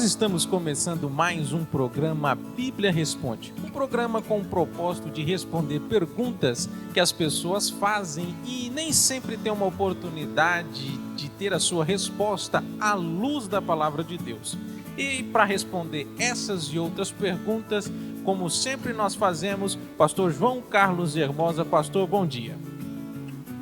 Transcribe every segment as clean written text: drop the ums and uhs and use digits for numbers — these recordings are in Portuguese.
estamos começando mais um programa Bíblia Responde. Um programa com o propósito de responder perguntas que as pessoas fazem e nem sempre tem uma oportunidade de ter a sua resposta à luz da palavra de Deus. E para responder essas e outras perguntas, como sempre nós fazemos, pastor João Carlos Hermosa. Pastor, bom dia.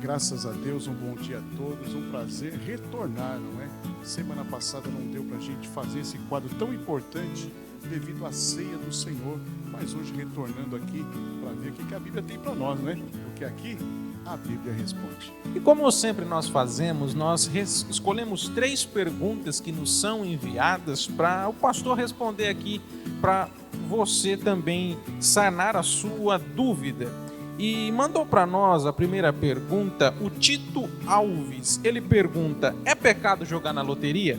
Graças a Deus, um bom dia a todos, um prazer retornar, não é? Semana passada não deu para a gente fazer esse quadro tão importante devido à ceia do Senhor, mas hoje retornando aqui para ver o que a Bíblia tem para nós, né? Porque aqui a Bíblia responde. E como sempre nós fazemos, nós escolhemos 3 perguntas que nos são enviadas para o pastor responder aqui, para você também sanar a sua dúvida. E mandou para nós a primeira pergunta, o Tito Alves. Ele pergunta: é pecado jogar na loteria?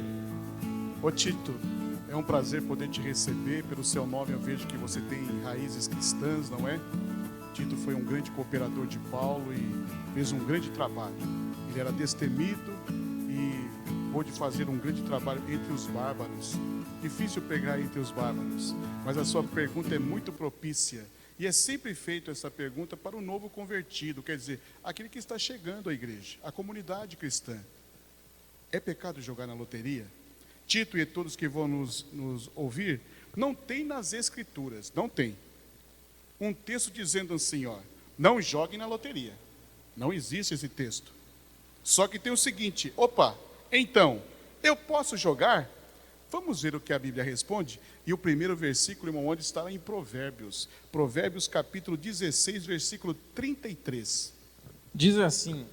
Ô Tito, é um prazer poder te receber. Pelo seu nome eu vejo que você tem raízes cristãs, não é? Tito foi um grande cooperador de Paulo e fez um grande trabalho. Ele era destemido e pôde fazer um grande trabalho entre os bárbaros. Difícil pegar entre os bárbaros, mas a sua pergunta é muito propícia. E é sempre feita essa pergunta para o novo convertido, quer dizer, aquele que está chegando à igreja, à comunidade cristã. É pecado jogar na loteria? Tito e todos que vão nos ouvir, não tem nas escrituras, não tem um texto dizendo assim, ó, não joguem na loteria. Não existe esse texto. Só que tem o seguinte, então, eu posso jogar? Vamos ver o que a Bíblia responde? E o primeiro versículo, irmão, onde está lá em Provérbios. Provérbios capítulo 16, versículo 33. Diz assim: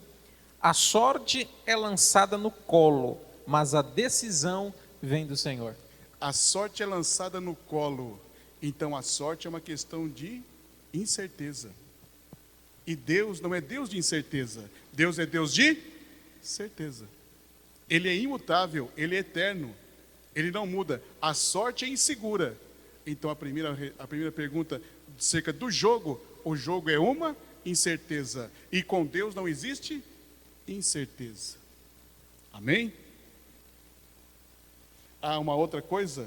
a sorte é lançada no colo, mas a decisão vem do Senhor. A sorte é lançada no colo. Então a sorte é uma questão de incerteza. E Deus não é Deus de incerteza. Deus é Deus de certeza. Ele é imutável, Ele é eterno. Ele não muda. A sorte é insegura. Então a primeira pergunta acerca do jogo, o jogo é uma incerteza. E com Deus não existe incerteza. Amém? Há uma outra coisa,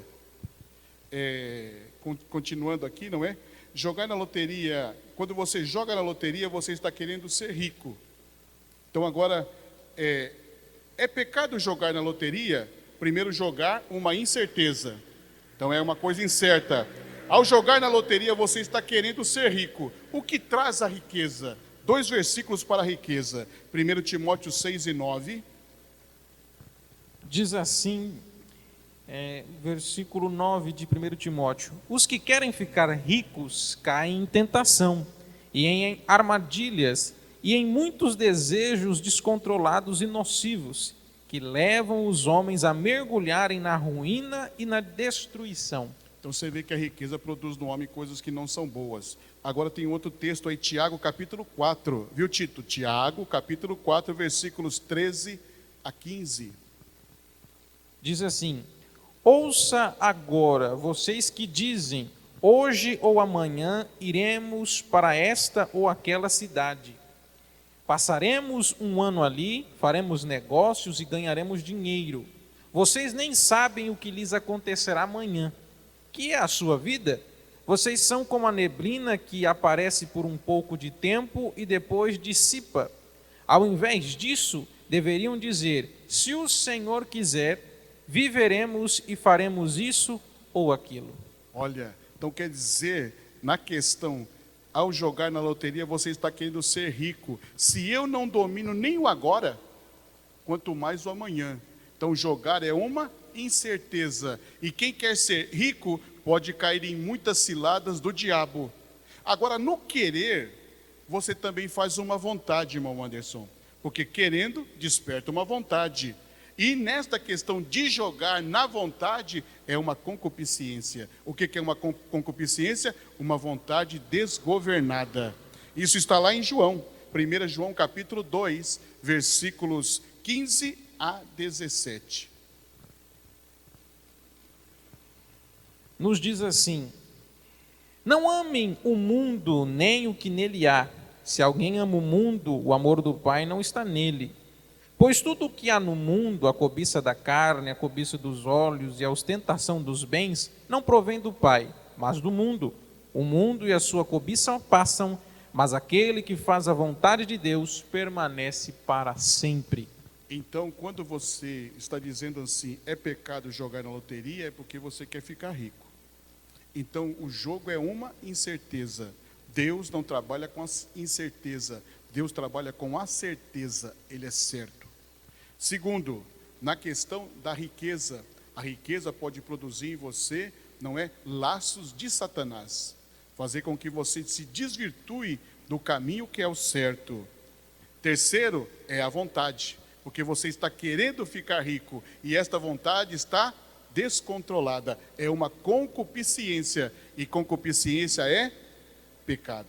continuando aqui, não é? Jogar na loteria, quando você joga na loteria, você está querendo ser rico. Então agora, é pecado jogar na loteria? Primeiro, jogar uma incerteza. Então é uma coisa incerta. Ao jogar na loteria, você está querendo ser rico. O que traz a riqueza? 2 versículos para a riqueza. 1 Timóteo 6 e 9. Diz assim, versículo 9 de 1 Timóteo: os que querem ficar ricos caem em tentação, e em armadilhas, e em muitos desejos descontrolados e nocivos, que levam os homens a mergulharem na ruína e na destruição. Então você vê que a riqueza produz no homem coisas que não são boas. Agora tem outro texto aí, Tiago capítulo 4, viu Tito? Tiago capítulo 4, versículos 13 a 15. Diz assim: ouça agora, vocês que dizem, hoje ou amanhã iremos para esta ou aquela cidade. Passaremos um ano ali, faremos negócios e ganharemos dinheiro. Vocês nem sabem o que lhes acontecerá amanhã. Que é a sua vida? Vocês são como a neblina que aparece por um pouco de tempo e depois dissipa. Ao invés disso, deveriam dizer: se o Senhor quiser, viveremos e faremos isso ou aquilo. Olha, então quer dizer, na questão, ao jogar na loteria, você está querendo ser rico. Se eu não domino nem o agora, quanto mais o amanhã. Então jogar é uma incerteza. E quem quer ser rico pode cair em muitas ciladas do diabo. Agora, no querer, você também faz uma vontade, irmão Anderson. Porque querendo, desperta uma vontade. E nesta questão de jogar na vontade, é uma concupiscência. O que é uma concupiscência? Uma vontade desgovernada. Isso está lá em João, 1 João capítulo 2, versículos 15 a 17. Nos diz assim: não amem o mundo nem o que nele há. Se alguém ama o mundo, o amor do Pai não está nele. Pois tudo o que há no mundo, a cobiça da carne, a cobiça dos olhos e a ostentação dos bens, não provém do Pai, mas do mundo. O mundo e a sua cobiça passam, mas aquele que faz a vontade de Deus permanece para sempre. Então, quando você está dizendo assim, é pecado jogar na loteria, é porque você quer ficar rico. Então, o jogo é uma incerteza. Deus não trabalha com a incerteza. Deus trabalha com a certeza. Ele é certo. Segundo, na questão da riqueza. A riqueza pode produzir em você, não é, laços de Satanás. Fazer com que você se desvirtue do caminho que é o certo. Terceiro, é a vontade. Porque você está querendo ficar rico e esta vontade está descontrolada. É uma concupiscência. E concupiscência é pecado.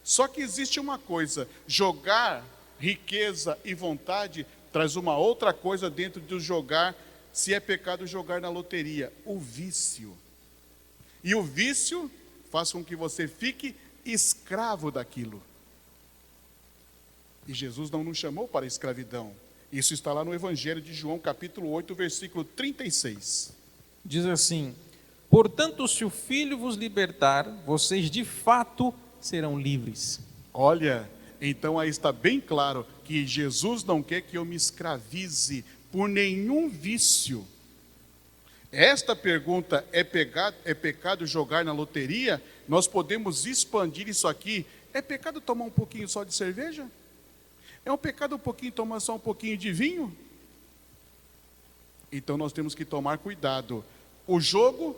Só que existe uma coisa: jogar riqueza e vontade traz uma outra coisa dentro do jogar. Se é pecado jogar na loteria, o vício. E o vício faz com que você fique escravo daquilo. E Jesus não nos chamou para a escravidão. Isso está lá no Evangelho de João, capítulo 8, versículo 36. Diz assim: portanto, se o Filho vos libertar, vocês de fato serão livres. Olha, então aí está bem claro que Jesus não quer que eu me escravize por nenhum vício. Esta pergunta, é pecado jogar na loteria? Nós podemos expandir isso aqui. É pecado tomar um pouquinho só de cerveja? É um pecado um pouquinho tomar só um pouquinho de vinho? Então nós temos que tomar cuidado. O jogo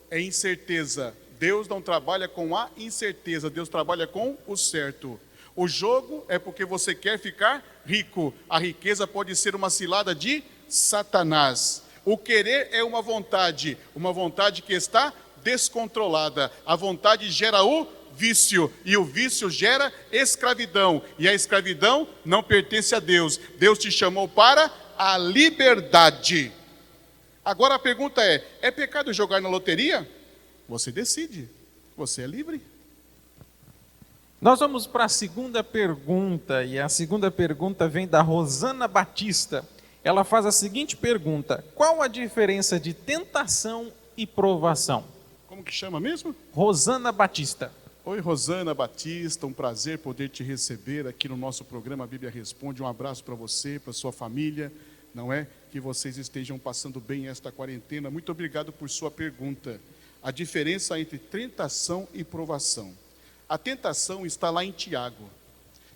é incerteza. Deus não trabalha com a incerteza, Deus trabalha com o certo. O jogo é porque você quer ficar rico. A riqueza pode ser uma cilada de Satanás. O querer é uma vontade que está descontrolada. A vontade gera o vício, e o vício gera escravidão, e a escravidão não pertence a Deus. Deus te chamou para a liberdade. Agora a pergunta é pecado jogar na loteria? Você decide, você é livre. Nós vamos para a segunda pergunta, e a segunda pergunta vem da Rosana Batista. Ela faz a seguinte pergunta: qual a diferença de tentação e provação? Como que chama mesmo? Rosana Batista. Oi, Rosana Batista, um prazer poder te receber aqui no nosso programa A Bíblia Responde. Um abraço para você, para sua família, não é? Que vocês estejam passando bem esta quarentena. Muito obrigado por sua pergunta. A diferença entre tentação e provação. A tentação está lá em Tiago.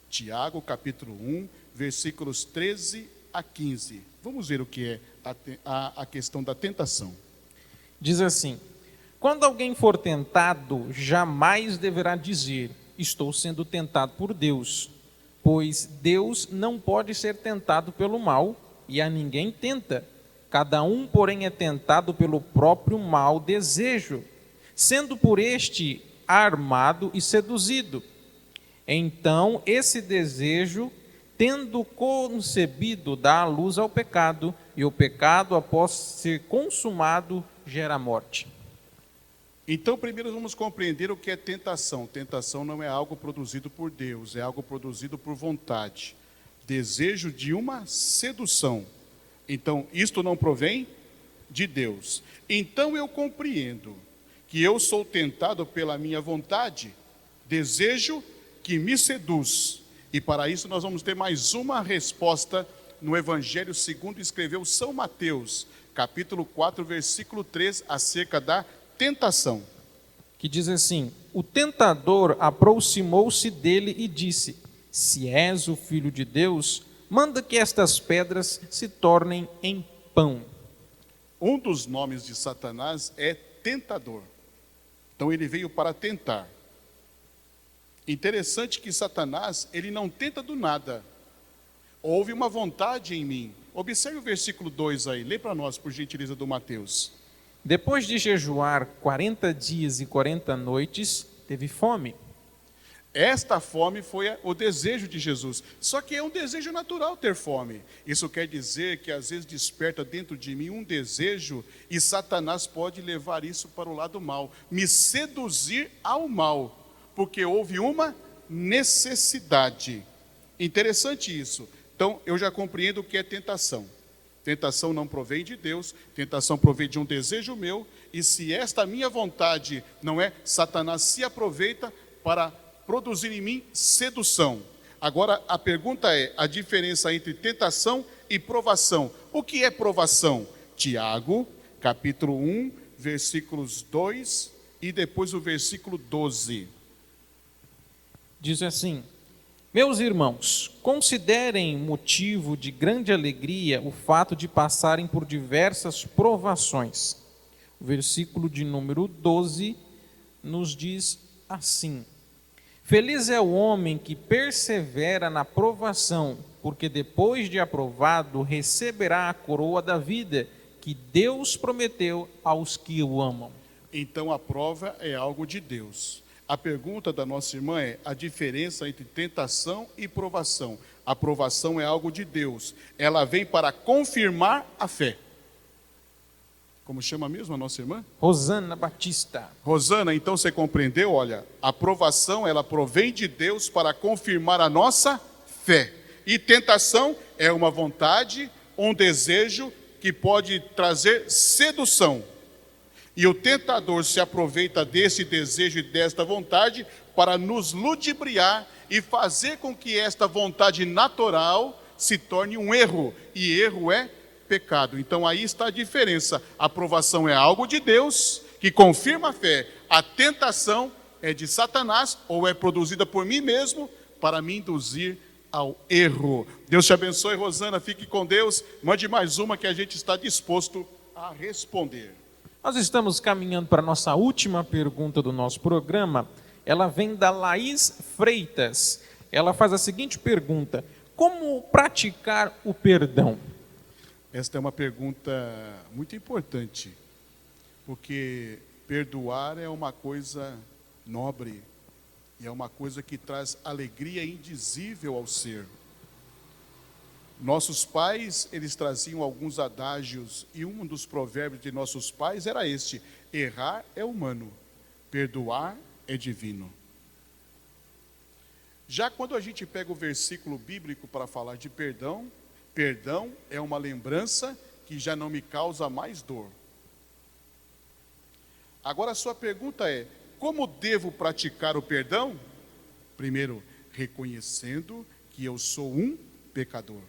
Tiago, capítulo 1, versículos 13 a 15. Vamos ver o que é a questão da tentação. Diz assim: quando alguém for tentado, jamais deverá dizer, estou sendo tentado por Deus, pois Deus não pode ser tentado pelo mal, e a ninguém tenta. Cada um, porém, é tentado pelo próprio mau desejo, sendo por este armado e seduzido. Então, esse desejo, tendo concebido, dá a luz ao pecado, e o pecado, após ser consumado, gera morte. Então, primeiro vamos compreender o que é tentação. Tentação não é algo produzido por Deus, é algo produzido por vontade. Desejo de uma sedução. Então, isto não provém de Deus. Então, eu compreendo que eu sou tentado pela minha vontade, desejo que me seduz. E para isso nós vamos ter mais uma resposta no Evangelho segundo escreveu São Mateus, capítulo 4, versículo 3, acerca da tentação. Que diz assim: o tentador aproximou-se dele e disse, se és o Filho de Deus, manda que estas pedras se tornem em pão. Um dos nomes de Satanás é tentador. Então ele veio para tentar. Interessante que Satanás, ele não tenta do nada. Houve uma vontade em mim. Observe o versículo 2 aí, lê para nós, por gentileza, do Mateus. Depois de jejuar 40 dias e 40 noites, teve fome. Esta fome foi o desejo de Jesus. Só que é um desejo natural ter fome. Isso quer dizer que às vezes desperta dentro de mim um desejo e Satanás pode levar isso para o lado mal, me seduzir ao mal, porque houve uma necessidade. Interessante isso. Então, eu já compreendo o que é tentação. Tentação não provém de Deus, tentação provém de um desejo meu, e se esta minha vontade não é, Satanás se aproveita para produzir em mim sedução. Agora, a pergunta é, a diferença entre tentação e provação. O que é provação? Tiago, capítulo 1, versículos 2 e depois o versículo 12. Diz assim: meus irmãos, considerem motivo de grande alegria o fato de passarem por diversas provações. O versículo de número 12 nos diz assim: feliz é o homem que persevera na provação, porque depois de aprovado receberá a coroa da vida que Deus prometeu aos que o amam. Então a prova é algo de Deus. A pergunta da nossa irmã é a diferença entre tentação e provação. A provação é algo de Deus. Ela vem para confirmar a fé. Como chama mesmo a nossa irmã? Rosana Batista. Rosana, então você compreendeu? Olha, a provação ela provém de Deus para confirmar a nossa fé. E tentação é uma vontade, um desejo que pode trazer sedução. E o tentador se aproveita desse desejo e desta vontade para nos ludibriar e fazer com que esta vontade natural se torne um erro. E erro é pecado. Então aí está a diferença. A aprovação é algo de Deus que confirma a fé. A tentação é de Satanás ou é produzida por mim mesmo para me induzir ao erro. Deus te abençoe, Rosana. Fique com Deus. Mande mais uma que a gente está disposto a responder. Nós estamos caminhando para a nossa última pergunta do nosso programa. Ela vem da Laís Freitas. Ela faz a seguinte pergunta: como praticar o perdão? Esta é uma pergunta muito importante, porque perdoar é uma coisa nobre e é uma coisa que traz alegria indizível ao ser. Nossos pais, eles traziam alguns adágios, e um dos provérbios de nossos pais era este: errar é humano, perdoar é divino. Já quando a gente pega o versículo bíblico para falar de perdão, perdão é uma lembrança que já não me causa mais dor. Agora a sua pergunta é: como devo praticar o perdão? Primeiro, reconhecendo que eu sou um pecador.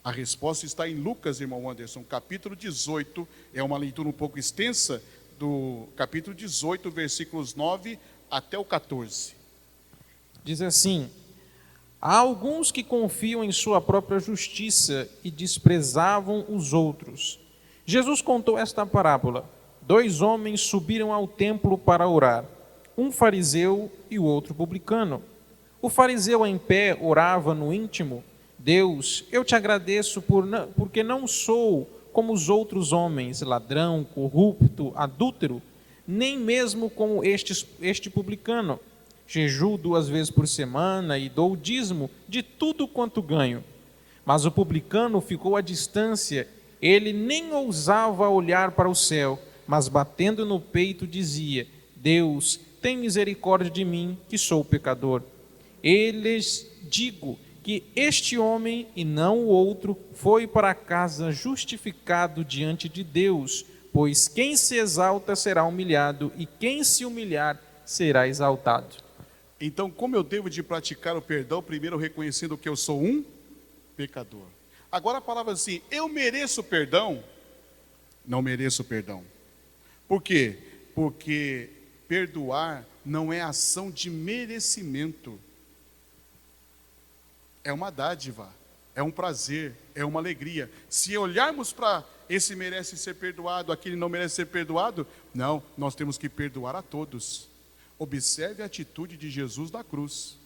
A resposta está em Lucas, irmão Anderson, capítulo 18, é uma leitura um pouco extensa, do capítulo 18, versículos 9 até o 14. Diz assim: há alguns que confiam em sua própria justiça e desprezavam os outros. Jesus contou esta parábola: 2 homens subiram ao templo para orar, um fariseu e o outro publicano. O fariseu em pé orava no íntimo: Deus, eu te agradeço porque não sou como os outros homens, ladrão, corrupto, adúltero, nem mesmo como este publicano. Jejuo 2 vezes por semana e dou o dízimo de tudo quanto ganho. Mas o publicano ficou à distância, ele nem ousava olhar para o céu, mas batendo no peito dizia: Deus, tem misericórdia de mim, que sou pecador. Eles digo que este homem e não o outro foi para casa justificado diante de Deus, pois quem se exalta será humilhado e quem se humilhar será exaltado. Então, como eu devo de praticar o perdão? Primeiro, reconhecendo que eu sou um pecador. Agora a palavra assim: eu mereço perdão? Não mereço perdão. Por quê? Porque perdoar não é ação de merecimento. É uma dádiva, é um prazer, é uma alegria. Se olharmos para esse merece ser perdoado, aquele não merece ser perdoado, não, nós temos que perdoar a todos. Observe a atitude de Jesus na cruz: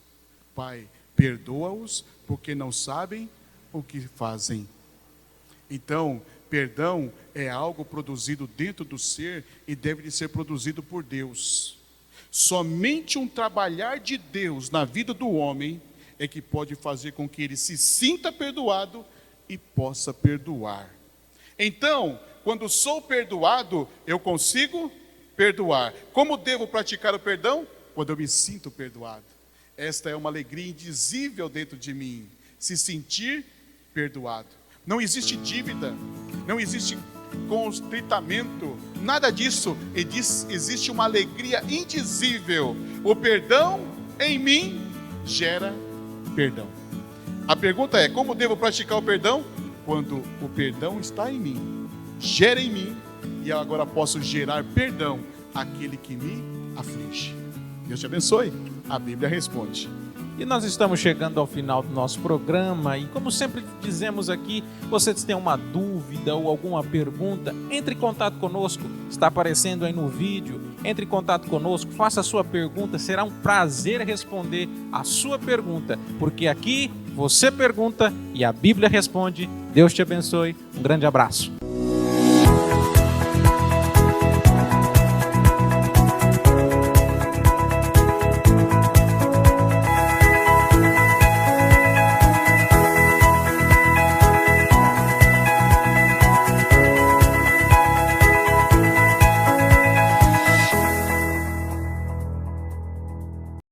Pai, perdoa-os porque não sabem o que fazem. Então, perdão é algo produzido dentro do ser e deve de ser produzido por Deus. Somente um trabalhar de Deus na vida do homem é que pode fazer com que ele se sinta perdoado e possa perdoar. Então, quando sou perdoado, eu consigo perdoar. Como devo praticar o perdão? Quando eu me sinto perdoado. Esta é uma alegria indizível dentro de mim. se sentir perdoado. Não existe dívida, não existe constritamento, nada disso. Existe uma alegria indizível. O perdão em mim gera perdão. A pergunta é: como devo praticar o perdão? Quando o perdão está em mim, gera em mim, e eu agora posso gerar perdão àquele que me aflige. Deus te abençoe. A Bíblia responde. E nós estamos chegando ao final do nosso programa e, como sempre dizemos aqui, vocês têm uma dúvida ou alguma pergunta, entre em contato conosco, está aparecendo aí no vídeo, entre em contato conosco, faça a sua pergunta, será um prazer responder a sua pergunta, porque aqui você pergunta e a Bíblia responde. Deus te abençoe, um grande abraço.